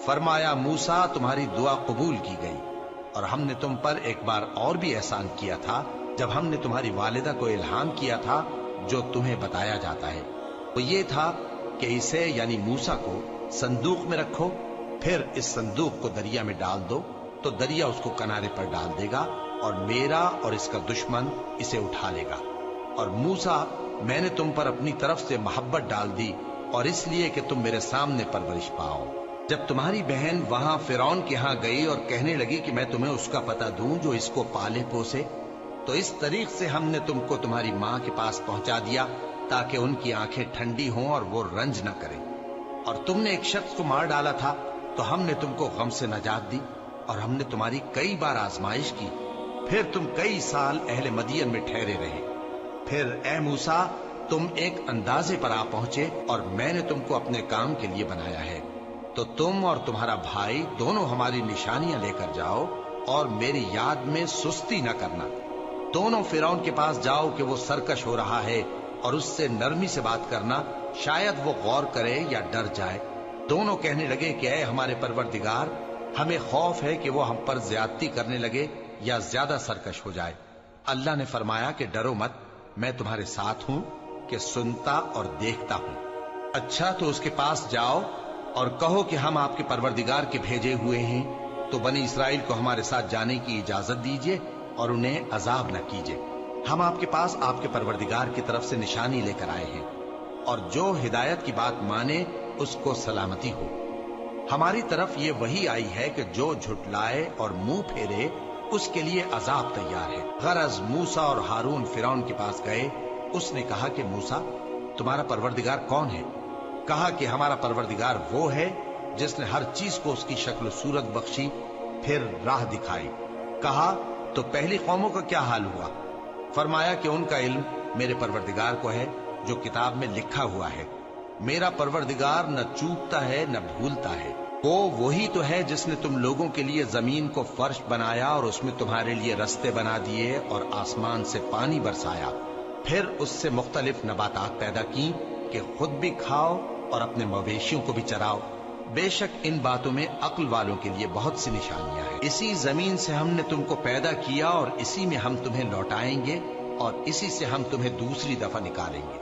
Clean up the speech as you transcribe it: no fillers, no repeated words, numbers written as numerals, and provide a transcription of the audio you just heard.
فرمایا موسیٰ تمہاری دعا قبول کی گئی، اور ہم نے تم پر ایک بار اور بھی احسان کیا تھا جب ہم نے تمہاری والدہ کو الہام کیا تھا جو تمہیں بتایا جاتا ہے، وہ یہ تھا کہ اسے یعنی موسیٰ کو صندوق میں رکھو، پھر اس صندوق کو دریا میں ڈال دو تو دریا اس کو کنارے پر ڈال دے گا، اور میرا اور اس کا دشمن اسے اٹھا لے گا۔ اور موسیٰ میں نے تم پر اپنی طرف سے محبت ڈال دی، اور اس لیے کہ تم میرے سامنے پرورش پاؤ۔ جب تمہاری بہن وہاں فرعون کے ہاں گئی اور کہنے لگی کہ میں تمہیں اس کا پتہ دوں جو اس کو پالے پوسے، تو اس طریق سے ہم نے تم کو تمہاری ماں کے پاس پہنچا دیا تاکہ ان کی آنکھیں ٹھنڈی ہوں اور وہ رنج نہ کریں۔ اور تم نے ایک شخص کو مار ڈالا تھا تو ہم نے تم کو غم سے نجات دی، اور ہم نے تمہاری کئی بار آزمائش کی، پھر تم کئی سال اہل مدین میں ٹھہرے رہے۔ پھر اے موسیٰ تم ایک اندازے پر آ پہنچے، اور میں نے تم کو اپنے کام کے لیے بنایا ہے، تو تم اور تمہارا بھائی دونوں ہماری نشانیاں لے کر جاؤ، اور میری یاد میں سستی نہ کرنا۔ دونوں فرعون کے پاس جاؤ کہ وہ سرکش ہو رہا ہے، اور اس سے نرمی سے بات کرنا، شاید وہ غور کرے یا ڈر جائے۔ دونوں کہنے لگے کہ اے ہمارے پروردگار، ہمیں خوف ہے کہ وہ ہم پر زیادتی کرنے لگے یا زیادہ سرکش ہو جائے۔ اللہ نے فرمایا کہ ڈرو مت، میں تمہارے ساتھ ہوں کہ سنتا اور دیکھتا ہوں۔ اچھا تو اس کے پاس جاؤ اور کہو کہ ہم آپ کے پروردگار کے بھیجے ہوئے ہیں، تو بنی اسرائیل کو ہمارے ساتھ جانے کی اجازت دیجیے اور انہیں عذاب نہ کیجیے۔ ہم آپ کے پاس آپ کے پروردگار کی طرف سے نشانی لے کر آئے ہیں، اور جو ہدایت کی بات مانے اس کو سلامتی ہو۔ ہماری طرف یہ وحی آئی ہے کہ جو جھٹلائے اور منہ پھیرے اس کے لیے عذاب تیار ہے۔ غرض موسیٰ اور ہارون فرعون کے پاس گئے، اس نے کہا کہ موسیٰ تمہارا پروردگار کون ہے؟ کہا کہ ہمارا پروردگار وہ ہے جس نے ہر چیز کو اس کی شکل و صورت بخشی، پھر راہ دکھائی۔ کہا تو پہلی قوموں کا کیا حال ہوا؟ فرمایا کہ ان کا علم میرے پروردگار کو ہے جو کتاب میں لکھا ہوا ہے۔ میرا پروردگار نہ چوکتا ہے نہ بھولتا ہے۔ وہ وہی تو ہے جس نے تم لوگوں کے لیے زمین کو فرش بنایا اور اس میں تمہارے لیے رستے بنا دیے اور آسمان سے پانی برسایا، پھر اس سے مختلف نباتات پیدا کی کہ خود بھی کھاؤ اور اپنے مویشیوں کو بھی چراؤ۔ بے شک ان باتوں میں عقل والوں کے لیے بہت سی نشانیاں ہیں۔ اسی زمین سے ہم نے تم کو پیدا کیا اور اسی میں ہم تمہیں لوٹائیں گے، اور اسی سے ہم تمہیں دوسری دفعہ نکالیں گے۔